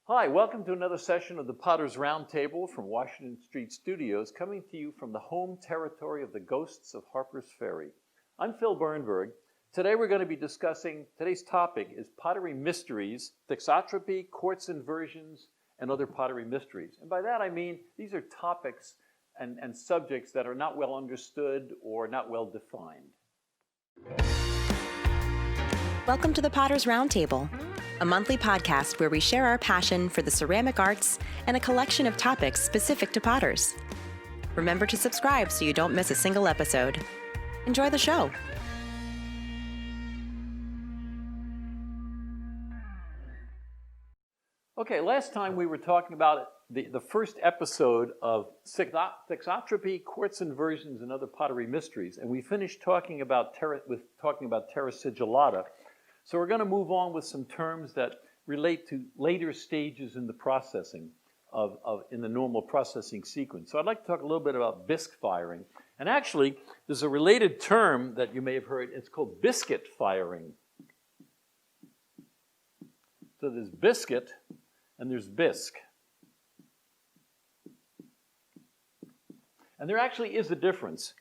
Hi, welcome to another session of the Potter's Roundtable from Washington Street Studios, coming to you from the home territory of the ghosts of Harper's Ferry. I'm Phil Bernberg. Today we're going to be discussing, today's topic is pottery mysteries, Thixotropy, Quartz Inversions, and other pottery mysteries. And by that I mean these are topics and subjects that are not well understood or not well defined. Welcome to the Potter's Roundtable, a monthly podcast where we share our passion for the ceramic arts and a collection of topics specific to potters. Remember to subscribe so you don't miss a single episode. Enjoy the show. Okay, last time we were talking about the first episode of Thixotropy, Quartz Inversions, and other pottery mysteries, and we finished talking about terra sigillata. So we're going to move on with some terms that relate to later stages in the processing in the normal processing sequence. So I'd like to talk a little bit about bisque firing. And actually, there's a related term that you may have heard. It's called biscuit firing. So there's biscuit and there's bisque. And there actually is a difference.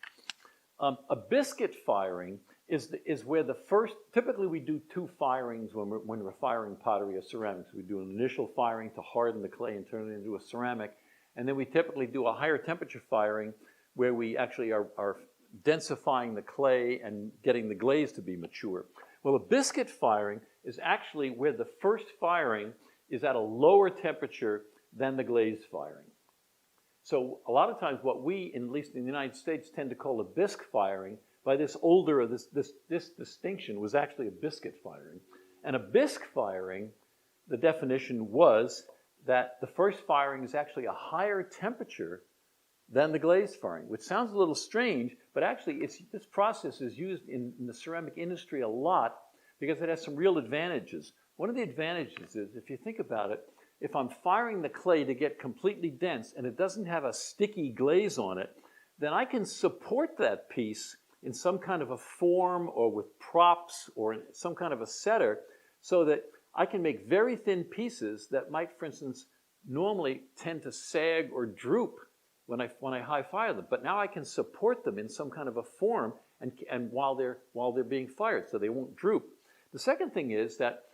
A biscuit firing is where the first, typically we do two firings when we're firing pottery or ceramics. We do an initial firing to harden the clay and turn it into a ceramic. And then we typically do a higher temperature firing where we actually are densifying the clay and getting the glaze to be mature. Well, a biscuit firing is actually where the first firing is at a lower temperature than the glaze firing. So a lot of times what we, at least in the United States, tend to call a bisque firing, by this older, this distinction was actually a biscuit firing. And a bisque firing, the definition was that the first firing is actually a higher temperature than the glaze firing, which sounds a little strange, but actually this process is used in the ceramic industry a lot because it has some real advantages. One of the advantages is, if you think about it, if I'm firing the clay to get completely dense and it doesn't have a sticky glaze on it, then I can support that piece in some kind of a form or with props or some kind of a setter so that I can make very thin pieces that might, for instance, normally tend to sag or droop when I high fire them. But now I can support them in some kind of a form and while they're being fired so they won't droop. The second thing is that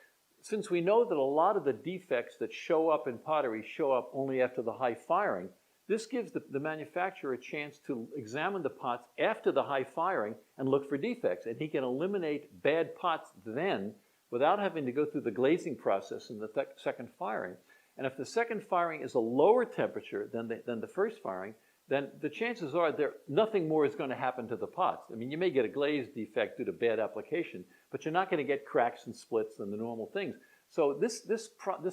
since we know that a lot of the defects that show up in pottery show up only after the high firing, this gives the manufacturer a chance to examine the pots after the high firing and look for defects. And he can eliminate bad pots then without having to go through the glazing process in the second firing. And if the second firing is a lower temperature than the first firing, then the chances are nothing more is going to happen to the pots. I mean, you may get a glaze defect due to bad application, but you're not going to get cracks and splits and the normal things. So this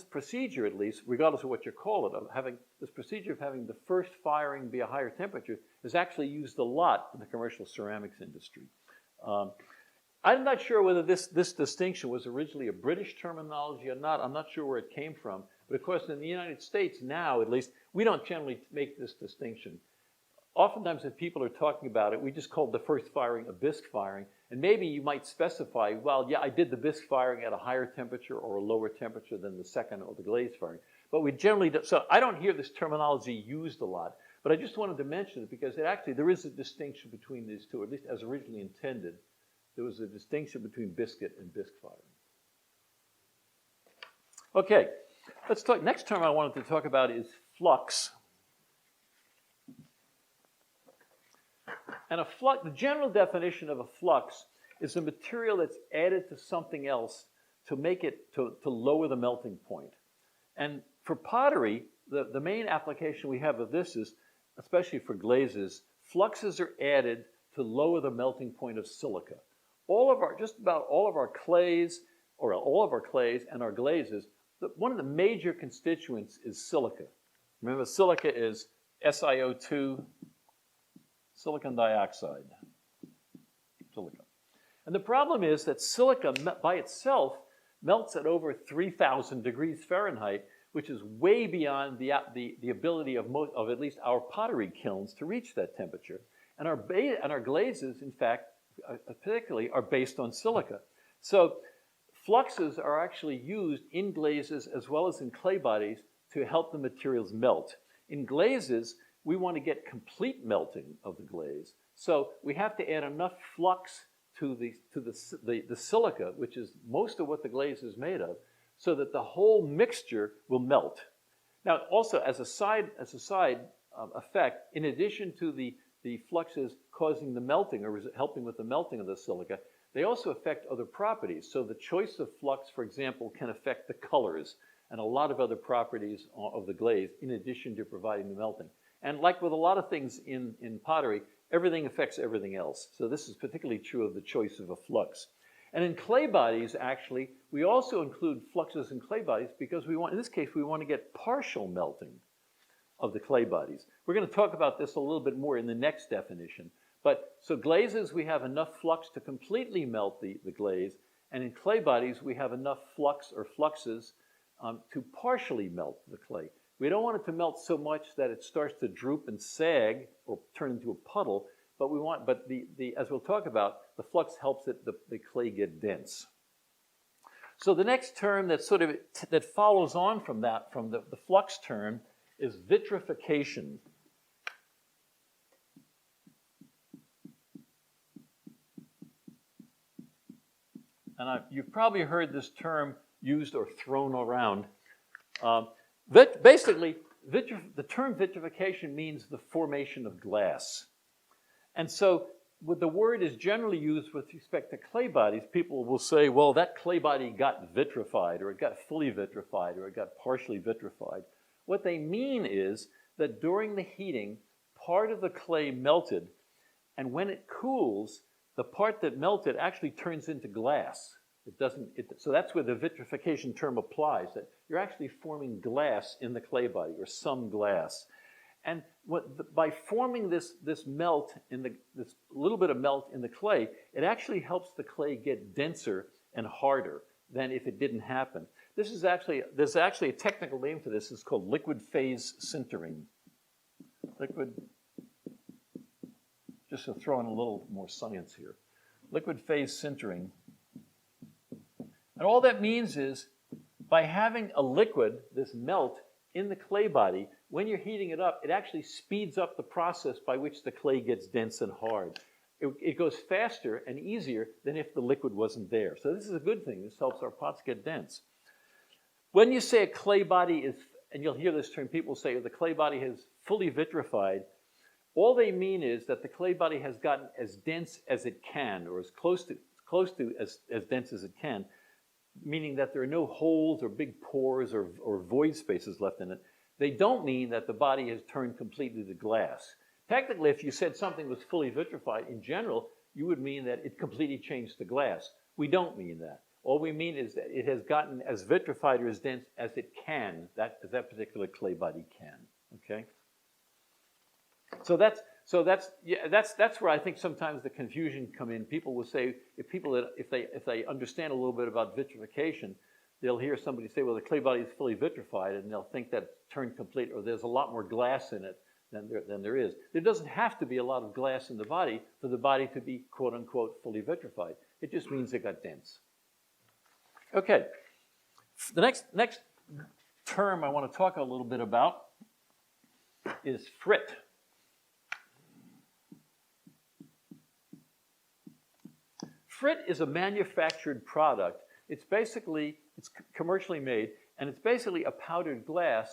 procedure, at least, regardless of what you call it, this procedure of having the first firing be a higher temperature is actually used a lot in the commercial ceramics industry. I'm not sure whether this distinction was originally a British terminology or not. I'm not sure where it came from. But of course, in the United States now, at least, we don't generally make this distinction. Oftentimes, if people are talking about it, we just call the first firing a bisque firing. And maybe you might specify, well, yeah, I did the bisque firing at a higher temperature or a lower temperature than the second or the glaze firing. But we generally don't. So I don't hear this terminology used a lot. But I just wanted to mention it because there is a distinction between these two, at least as originally intended. There was a distinction between biscuit and bisque firing. Okay, let's talk. Next term I wanted to talk about is flux. And the general definition of a flux is a material that's added to something else to make it, to lower the melting point. And for pottery, the main application we have of this is, especially for glazes, fluxes are added to lower the melting point of silica. Just about all of our clays and our glazes, one of the major constituents is silica. Remember, silica is SiO2, silicon dioxide, silica. And the problem is that silica by itself melts at over 3,000 degrees Fahrenheit, which is way beyond the ability of at least our pottery kilns to reach that temperature. And our glazes, in fact, particularly, are based on silica. So fluxes are actually used in glazes as well as in clay bodies to help the materials melt. In glazes, we want to get complete melting of the glaze. So we have to add enough flux to the silica, which is most of what the glaze is made of, so that the whole mixture will melt. Now, also as a side effect, in addition to the fluxes causing the melting or helping with the melting of the silica, they also affect other properties. So the choice of flux, for example, can affect the colors and a lot of other properties of the glaze in addition to providing the melting. And like with a lot of things in pottery, everything affects everything else. So this is particularly true of the choice of a flux. And in clay bodies, actually, we also include fluxes in clay bodies because we want, in this case, we want to get partial melting of the clay bodies. We're going to talk about this a little bit more in the next definition. But so glazes, we have enough flux to completely melt the glaze. And in clay bodies, we have enough flux or fluxes to partially melt the clay. We don't want it to melt so much that it starts to droop and sag or turn into a puddle, but we want, but as we'll talk about, the flux helps the clay get dense. So the next term that that follows on from that, from the flux term, is vitrification. And you've probably heard this term used or thrown around. Basically, the term vitrification means the formation of glass. And so when the word is generally used with respect to clay bodies, people will say, well, that clay body got vitrified, or it got fully vitrified, or it got partially vitrified. What they mean is that during the heating, part of the clay melted, and when it cools, the part that melted actually turns into glass. So that's where the vitrification term applies, that you're actually forming glass in the clay body, or some glass. And by forming this melt, this little bit of melt in the clay, it actually helps the clay get denser and harder than if it didn't happen. There's actually a technical name for this. It's called liquid phase sintering. Just to throw in a little more science here. Liquid phase sintering. And all that means is, by having a liquid, this melt, in the clay body, when you're heating it up, it actually speeds up the process by which the clay gets dense and hard. It goes faster and easier than if the liquid wasn't there. So this is a good thing. This helps our pots get dense. When you say a clay body is, and you'll hear this term, people say the clay body has fully vitrified, all they mean is that the clay body has gotten as dense as it can, or as close to as dense as it can, meaning that there are no holes or big pores or void spaces left in it. They don't mean that the body has turned completely to glass. Technically, if you said something was fully vitrified, in general, you would mean that it completely changed to glass. We don't mean that. All we mean is that it has gotten as vitrified or as dense as it can, as that particular clay body can. Okay? So that's where I think sometimes the confusion come in. People will say, if they understand a little bit about vitrification, they'll hear somebody say, well, the clay body is fully vitrified, and they'll think that it's turned complete, or there's a lot more glass in it than there is. There doesn't have to be a lot of glass in the body for the body to be, quote unquote, fully vitrified. It just means it got dense. Okay, the next term I want to talk a little bit about is Frit. Frit is a manufactured product. It's commercially made, and it's basically a powdered glass,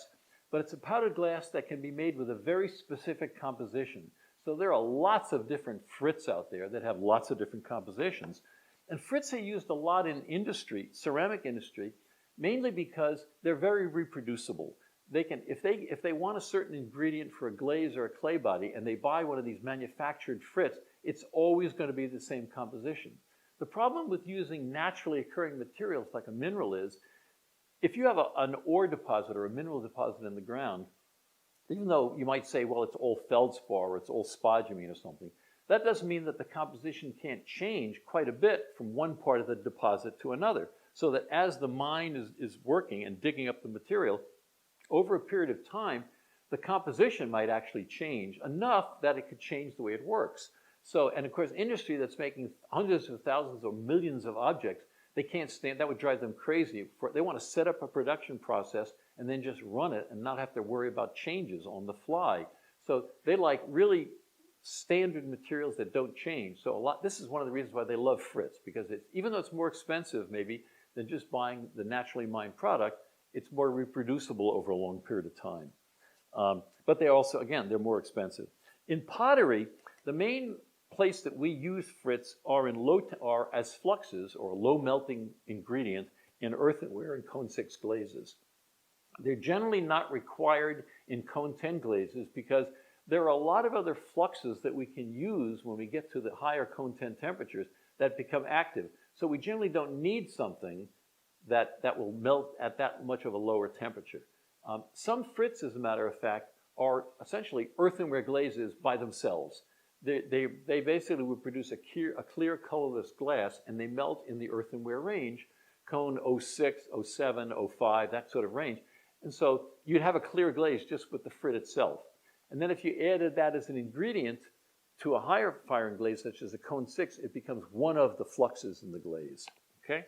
but it's a powdered glass that can be made with a very specific composition. So there are lots of different Frits out there that have lots of different compositions. And Frits are used a lot in industry, ceramic industry, mainly because they're very reproducible. They can, if they want a certain ingredient for a glaze or a clay body, and they buy one of these manufactured Frits, it's always going to be the same composition. The problem with using naturally occurring materials like a mineral is, if you have an ore deposit or a mineral deposit in the ground, even though you might say, well, it's all feldspar or it's all spodumene or something, that doesn't mean that the composition can't change quite a bit from one part of the deposit to another. So that as the mine is working and digging up the material, over a period of time, the composition might actually change enough that it could change the way it works. So, and of course, industry that's making hundreds of thousands or millions of objects, they can't stand, that would drive them crazy. They want to set up a production process and then just run it and not have to worry about changes on the fly. So they like really standard materials that don't change. So this is one of the reasons why they love Frits, because even though it's more expensive maybe than just buying the naturally mined product, it's more reproducible over a long period of time. But they also, again, they're more expensive. In pottery, the main place that we use Frits are as fluxes or low melting ingredient in earthenware and cone 6 glazes. They're generally not required in cone 10 glazes because there are a lot of other fluxes that we can use when we get to the higher cone 10 temperatures that become active. So we generally don't need something that will melt at that much of a lower temperature. Some Frits, as a matter of fact, are essentially earthenware glazes by themselves. They basically would produce a clear colorless glass, and they melt in the earthenware range, cone 06, 07, 05, that sort of range. And so you'd have a clear glaze just with the Frit itself. And then if you added that as an ingredient to a higher firing glaze, such as a cone 6, it becomes one of the fluxes in the glaze. Okay?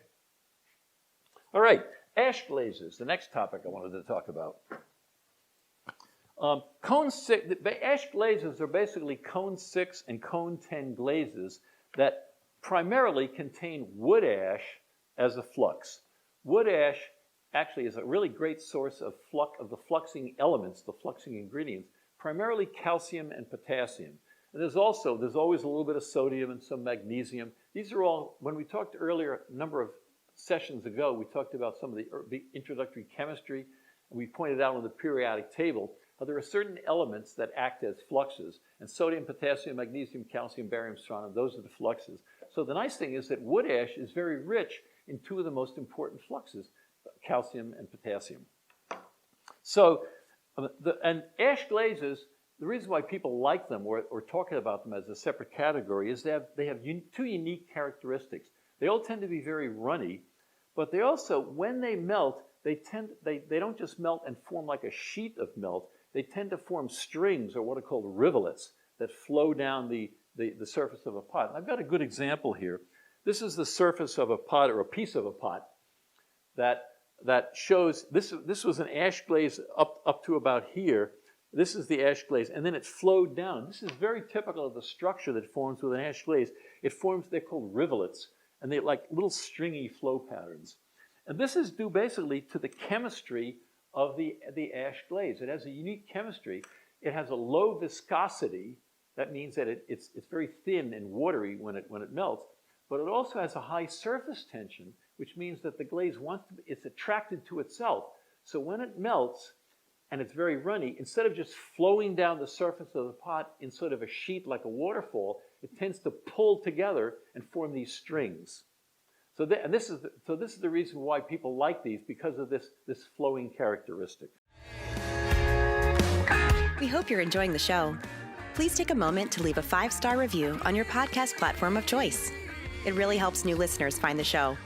All right, ash glazes, the next topic I wanted to talk about. Cone 6, the ash glazes are basically cone 6 and cone 10 glazes that primarily contain wood ash as a flux. Wood ash actually is a really great source of the fluxing elements, the fluxing ingredients, primarily calcium and potassium. And there's always a little bit of sodium and some magnesium. These are all, when we talked earlier, a number of sessions ago, we talked about some of the introductory chemistry, and we pointed out on the periodic table how there are certain elements that act as fluxes, and sodium, potassium, magnesium, calcium, barium, strontium, those are the fluxes. So the nice thing is that wood ash is very rich in two of the most important fluxes, calcium and potassium. So, and ash glazes, the reason why people like them or talking about them as a separate category is they have two unique characteristics. They all tend to be very runny, but they also, when they melt, they don't just melt and form like a sheet of melt. They tend to form strings, or what are called rivulets, that flow down the surface of a pot. And I've got a good example here. This is the surface of a pot, or a piece of a pot, that shows, this was an ash glaze up to about here. This is the ash glaze, and then it flowed down. This is very typical of the structure that forms with an ash glaze. It forms, they're called rivulets, and they're like little stringy flow patterns. And this is due basically to the chemistry of the ash glaze. It has a unique chemistry. It has a low viscosity. That means that it's very thin and watery when it melts, but it also has a high surface tension, which means that the glaze it's attracted to itself. So when it melts and it's very runny, instead of just flowing down the surface of the pot in sort of a sheet like a waterfall, it tends to pull together and form these strings. So this is the reason why people like these, because of this flowing characteristic. We hope you're enjoying the show. Please take a moment to leave a 5-star review on your podcast platform of choice. It really helps new listeners find the show.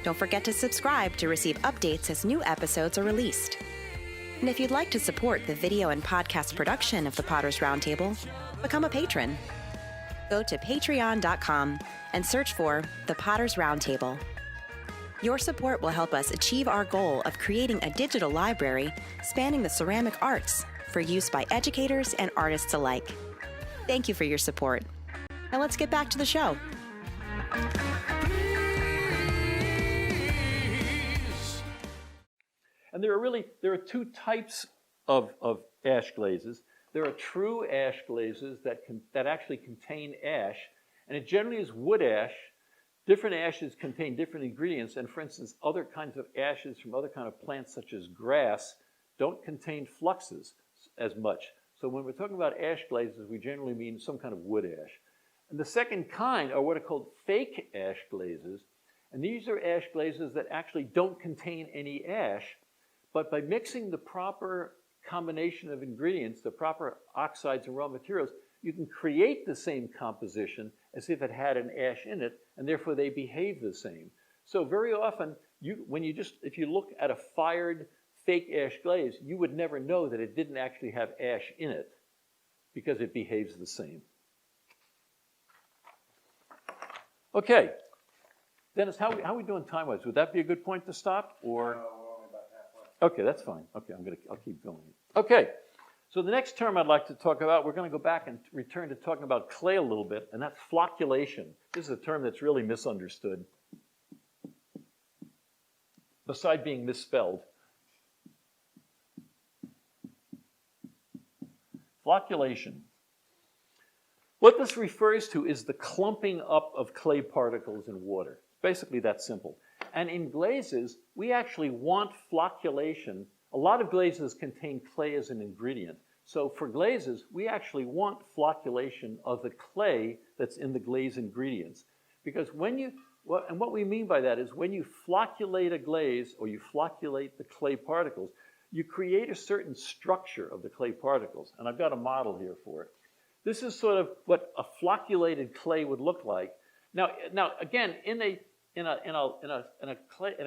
Don't forget to subscribe to receive updates as new episodes are released. And if you'd like to support the video and podcast production of the Potter's Roundtable, become a patron. Go to patreon.com and search for The Potter's Roundtable. Your support will help us achieve our goal of creating a digital library spanning the ceramic arts for use by educators and artists alike. Thank you for your support. Now let's get back to the show. And there are two types of ash glazes. There are true ash glazes that actually contain ash, and it generally is wood ash. Different ashes contain different ingredients, and for instance, other kinds of ashes from other kinds of plants, such as grass, don't contain fluxes as much. So when we're talking about ash glazes, we generally mean some kind of wood ash. And the second kind are what are called fake ash glazes, and these are ash glazes that actually don't contain any ash, but by mixing the proper combination of ingredients, the proper oxides and raw materials, you can create the same composition as if it had an ash in it, and therefore they behave the same. So very often, if you look at a fired fake ash glaze, you would never know that it didn't actually have ash in it, because it behaves the same. Okay, Dennis, how are we doing time-wise? Would that be a good point to stop, or? We're only about halfway. Okay, that's fine. Okay, I'll keep going. Okay, so the next term I'd like to talk about, we're going to go back and return to talking about clay a little bit, and that's flocculation. This is a term that's really misunderstood, besides being misspelled. Flocculation. What this refers to is the clumping up of clay particles in water. Basically that simple. And in glazes, we actually want flocculation. A lot of glazes contain clay as an ingredient. So for glazes, we actually want flocculation of the clay that's in the glaze ingredients. Because what we mean by that is when you flocculate a glaze or you flocculate the clay particles, you create a certain structure of the clay particles. And I've got a model here for it. This is sort of what a flocculated clay would look like. Now again, in a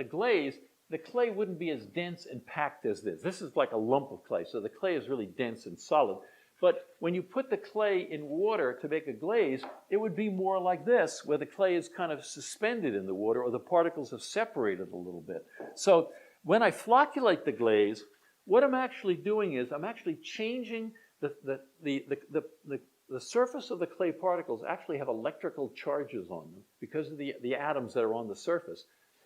glaze, the clay wouldn't be as dense and packed as this. This is like a lump of clay, so the clay is really dense and solid. But when you put the clay in water to make a glaze, it would be more like this, where the clay is kind of suspended in the water, or the particles have separated a little bit. So when I flocculate the glaze, what I'm actually doing is I'm actually changing the surface of the clay particles actually have electrical charges on them because of the atoms that are on the surface.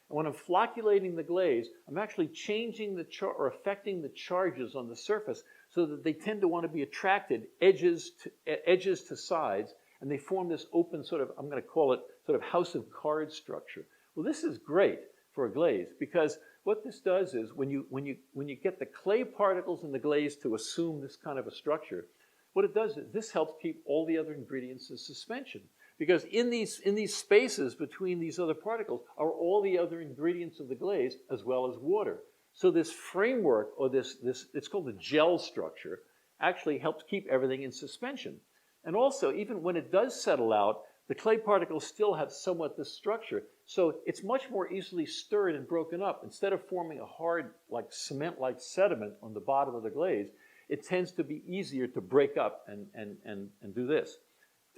And when I'm flocculating the glaze, I'm actually changing or affecting the charges on the surface so that they tend to want to be attracted edges to sides, and they form this open sort of, I'm going to call it sort of house of cards structure. Well, this is great for a glaze because what this does is when you get the clay particles in the glaze to assume this kind of a structure, what it does is this helps keep all the other ingredients in suspension. Because in these spaces between these other particles are all the other ingredients of the glaze as well as water. So this framework, or this it's called the gel structure, actually helps keep everything in suspension. And also, even when it does settle out, the clay particles still have somewhat this structure. So it's much more easily stirred and broken up. Instead of forming a hard, like cement-like sediment on the bottom of the glaze, it tends to be easier to break up and do this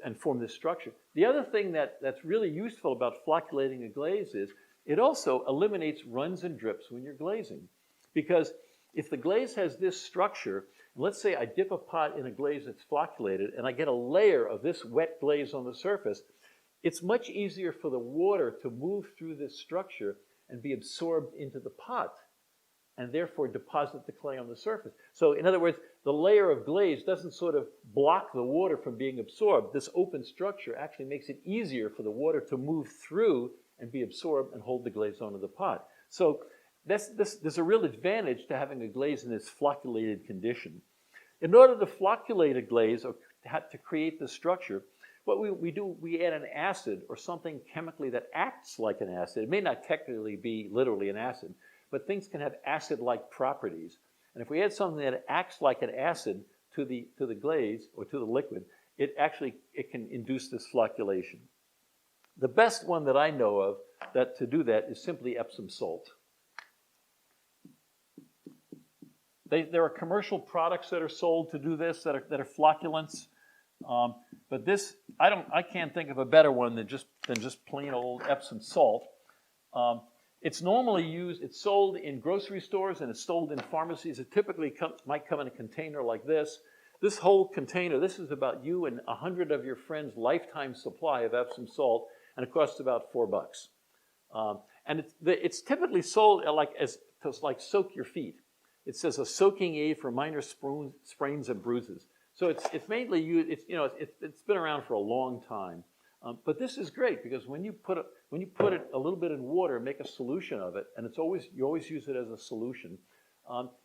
and form this structure. The other thing that's really useful about flocculating a glaze is it also eliminates runs and drips when you're glazing. Because if the glaze has this structure, and let's say I dip a pot in a glaze that's flocculated and I get a layer of this wet glaze on the surface, it's much easier for the water to move through this structure and be absorbed into the pot, and therefore deposit the clay on the surface. So in other words, the layer of glaze doesn't sort of block the water from being absorbed. This open structure actually makes it easier for the water to move through and be absorbed and hold the glaze onto the pot. So there's a real advantage to having a glaze in this flocculated condition. In order to flocculate a glaze or to create this structure, what we do, we add an acid or something chemically that acts like an acid. It may not technically be literally an acid, but things can have acid-like properties. And if we add something that acts like an acid to the glaze or to the liquid, it can induce this flocculation. The best one that I know of to do that is simply Epsom salt. There are commercial products that are sold to do this that are flocculants, but this I can't think of a better one than just plain old Epsom salt. It's normally used, it's sold in grocery stores and it's sold in pharmacies. It typically might come in a container like this. This whole container, this is about you and 100 of your friends' lifetime supply of Epsom salt, and it costs about $4. And it's typically sold like soak your feet. It says a soaking aid for minor sprains and bruises. So it's mainly used. It's been around for a long time. But this is great because when you put it a little bit in water, make a solution of it, and you always use it as a solution.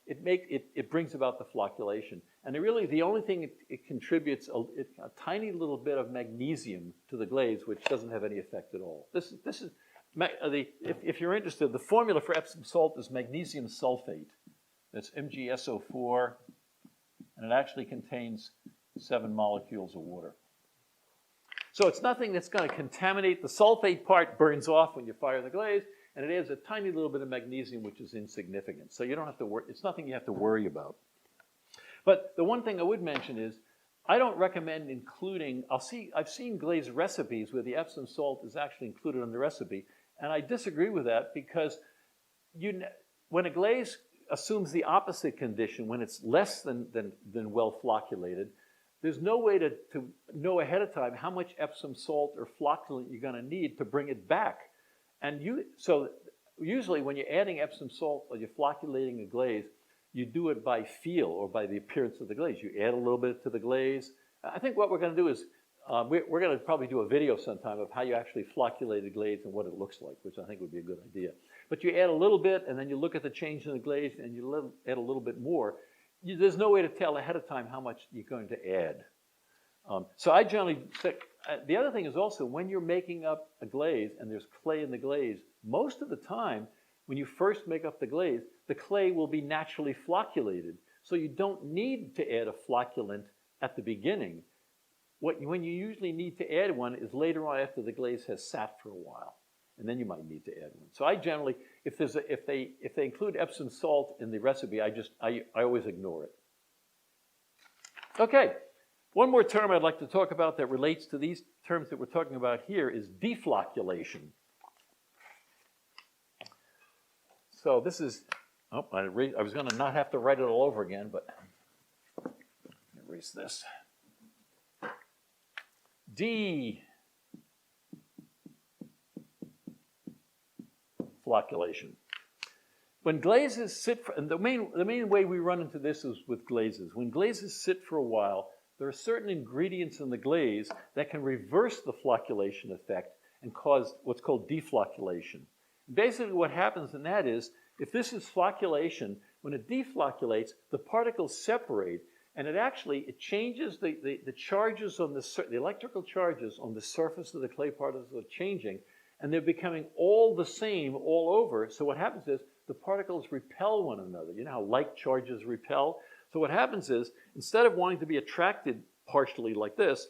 It brings about the flocculation, and the only thing it contributes a tiny little bit of magnesium to the glaze, which doesn't have any effect at all. This is if you're interested, the formula for Epsom salt is magnesium sulfate. That's MgSO4, and it actually contains 7 molecules of water. So it's nothing that's going to contaminate. The sulfate part burns off when you fire the glaze, and it adds a tiny little bit of magnesium, which is insignificant. So you don't have to worry. It's nothing you have to worry about. But the one thing I would mention is I don't recommend including. I've seen glaze recipes where the Epsom salt is actually included in the recipe, And I disagree with that because when a glaze assumes the opposite condition, when it's less than well flocculated, there's no way to know ahead of time how much Epsom salt or flocculant you're going to need to bring it back. So usually when you're adding Epsom salt or you're flocculating a glaze, you do it by feel or by the appearance of the glaze. You add a little bit to the glaze. I think what we're going to do is we're going to probably do a video sometime of how you actually flocculate a glaze and what it looks like, which I think would be a good idea. But you add a little bit, and then you look at the change in the glaze, and you add a little bit more. There's no way to tell ahead of time how much you're going to add. So I generally say, the other thing is also when you're making up a glaze and there's clay in the glaze, most of the time when you first make up the glaze, the clay will be naturally flocculated. So you don't need to add a flocculant at the beginning. When you usually need to add one is later on after the glaze has sat for a while. And then you might need to add one. So I generally, if they include Epsom salt in the recipe, I always ignore it. Okay, one more term I'd like to talk about that relates to these terms that we're talking about here is deflocculation. So this is, I was going to not have to write it all over again, but erase this. Deflocculation. When glazes sit for, and the main way we run into this is with glazes. When glazes sit for a while, there are certain ingredients in the glaze that can reverse the flocculation effect and cause what's called deflocculation. Basically what happens in that is, if this is flocculation, when it deflocculates, the particles separate, and it changes the charges on the electrical charges on the surface of the clay particles are changing, and they're becoming all the same all over. So what happens is the particles repel one another. You know how like charges repel? So what happens is, instead of wanting to be attracted partially like this,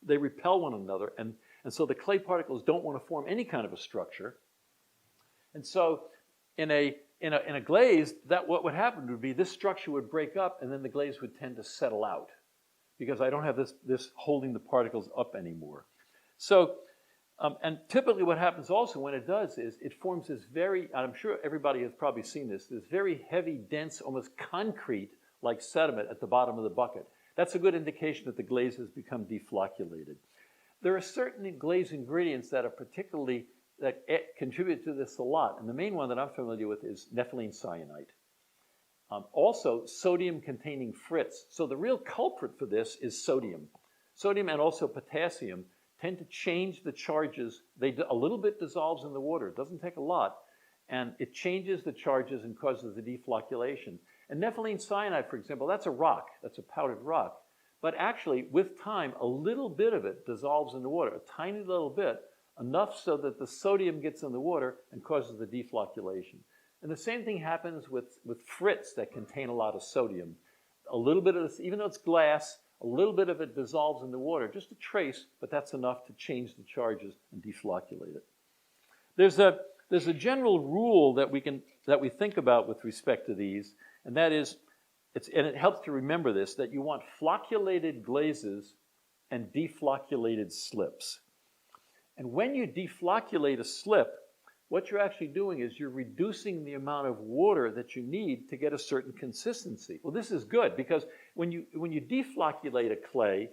they repel one another, and so the clay particles don't want to form any kind of a structure. And so in a glaze, what would happen would be this structure would break up, and then the glaze would tend to settle out because I don't have this holding the particles up anymore. So, and typically what happens also when it does is it forms this very, I'm sure everybody has probably seen this very heavy, dense, almost concrete-like sediment at the bottom of the bucket. That's a good indication that the glaze has become deflocculated. There are certain glaze ingredients that contribute to this a lot, and the main one that I'm familiar with is nepheline cyanide. Also, sodium-containing frits. So the real culprit for this is sodium. Sodium and also potassium tend to change the charges. A little bit dissolves in the water. It doesn't take a lot, and it changes the charges and causes the deflocculation. And nepheline cyanide, for example, that's a rock. That's a powdered rock. But actually, with time, a little bit of it dissolves in the water, a tiny little bit, enough so that the sodium gets in the water and causes the deflocculation. And the same thing happens with frits that contain a lot of sodium. A little bit of this, even though it's glass, a little bit of it dissolves in the water, just a trace, but that's enough to change the charges and deflocculate it. There's a general rule that we think about with respect to these, and that is, and it helps to remember this, that you want flocculated glazes and defloculated slips. And when you deflocculate a slip, what you're actually doing is you're reducing the amount of water that you need to get a certain consistency. Well, this is good because when you deflocculate a clay,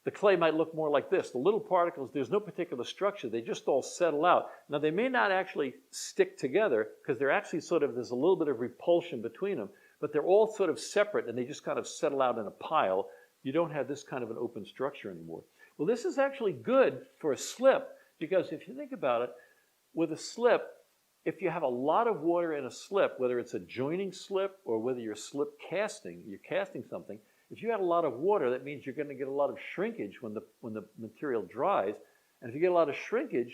the clay might look more like this. The little particles, there's no particular structure. They just all settle out. Now, they may not actually stick together because they're actually there's a little bit of repulsion between them, but they're all sort of separate and they just kind of settle out in a pile. You don't have this kind of an open structure anymore. Well, this is actually good for a slip because if you think about it, with a slip, if you have a lot of water in a slip, whether it's a joining slip or whether you're you're casting something, if you had a lot of water, that means you're going to get a lot of shrinkage when the material dries. And if you get a lot of shrinkage,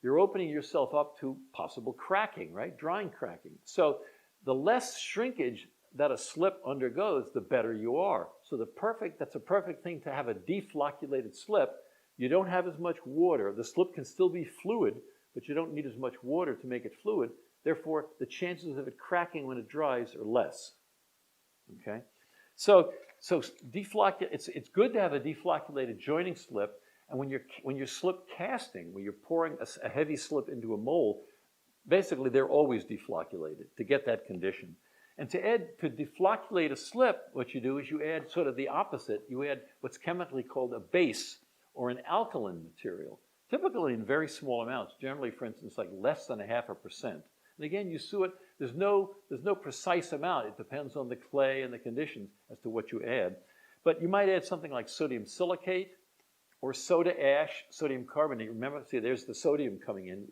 you're opening yourself up to possible cracking, right? Drying cracking. So the less shrinkage that a slip undergoes, the better you are. So that's a perfect thing to have a deflocculated slip. You don't have as much water. The slip can still be fluid, but you don't need as much water to make it fluid. Therefore, the chances of it cracking when it dries are less. Okay? So it's good to have a deflocculated joining slip, And when you're slip casting, when you're pouring a heavy slip into a mold, basically they're always deflocculated to get that condition. And to deflocculate a slip, what you do is you add sort of the opposite. You add what's chemically called a base or an alkaline material, typically in very small amounts, generally, for instance, like less than 0.5%. And again, you sue it. There's no precise amount. It depends on the clay and the conditions as to what you add. But you might add something like sodium silicate or soda ash, sodium carbonate. Remember, see, there's the sodium coming in.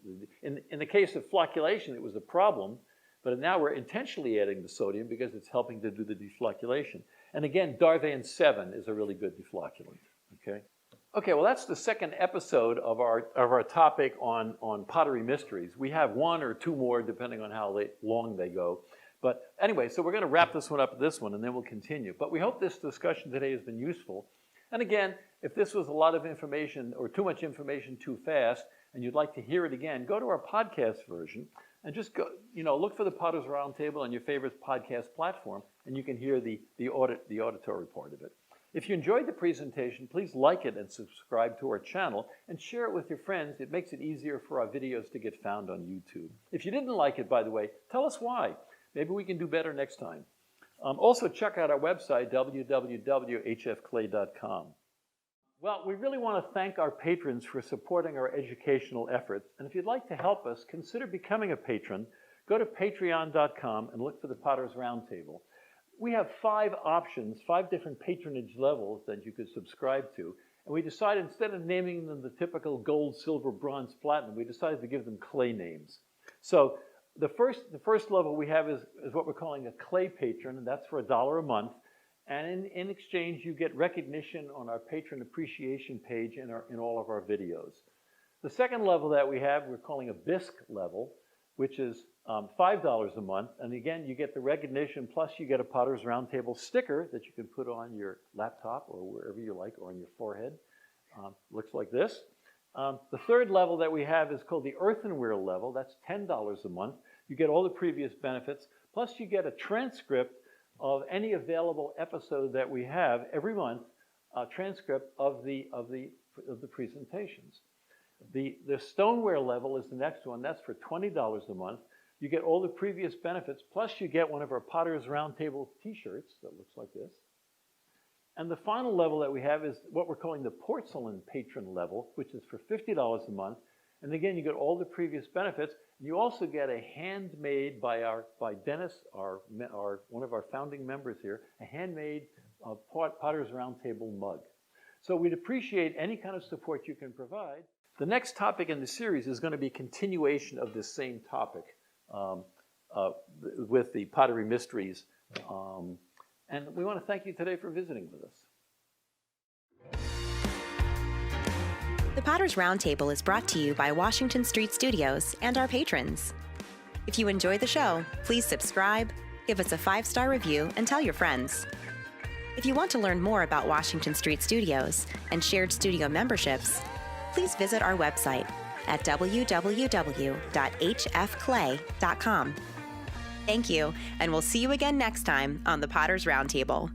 In the case of flocculation, it was a problem, but now we're intentionally adding the sodium because it's helping to do the deflocculation. And again, Darvan 7 is a really good deflocculant, okay? Okay, well, that's the second episode of our topic on pottery mysteries. We have one or two more, depending on how long they go. But anyway, so we're going to wrap this one up with this one, and then we'll continue. But we hope this discussion today has been useful. And again, if this was a lot of information or too much information too fast, and you'd like to hear it again, go to our podcast version and just go, look for the Potter's Roundtable on your favorite podcast platform, and you can hear the auditory part of it. If you enjoyed the presentation, please like it and subscribe to our channel and share it with your friends. It makes it easier for our videos to get found on YouTube. If you didn't like it, by the way, tell us why. Maybe we can do better next time. Also, check out our website, www.hfclay.com. Well, we really want to thank our patrons for supporting our educational efforts. And if you'd like to help us, consider becoming a patron. Go to patreon.com and look for the Potter's Roundtable. We have 5 options, 5 different patronage levels that you could subscribe to. And we decided, instead of naming them the typical gold, silver, bronze, platinum, we decided to give them clay names. So the first level we have is what we're calling a clay patron, and that's for $1 a month. And in exchange, you get recognition on our patron appreciation page in all of our videos. The second level that we have, we're calling a Bisc level, which is $5 a month. And again, you get the recognition, plus you get a Potter's Roundtable sticker that you can put on your laptop or wherever you like, or on your forehead. Looks like this. The third level that we have is called the Earthenware level. That's $10 a month. You get all the previous benefits, plus you get a transcript of any available episode that we have every month, a transcript of the presentations. The stoneware level is the next one. That's for $20 a month. You get all the previous benefits, plus you get one of our Potter's Roundtable t-shirts that looks like this. And the final level that we have is what we're calling the porcelain patron level, which is for $50 a month. And again, you get all the previous benefits. You also get a handmade by Dennis, one of our founding members here, a handmade Potter's Roundtable mug. So we'd appreciate any kind of support you can provide. The next topic in the series is going to be a continuation of this same topic with the pottery mysteries. And we want to thank you today for visiting with us. The Potter's Roundtable is brought to you by Washington Street Studios and our patrons. If you enjoy the show, please subscribe, give us a 5-star review, and tell your friends. If you want to learn more about Washington Street Studios and shared studio memberships, please visit our website at www.hfclay.com. Thank you, and we'll see you again next time on the Potter's Roundtable.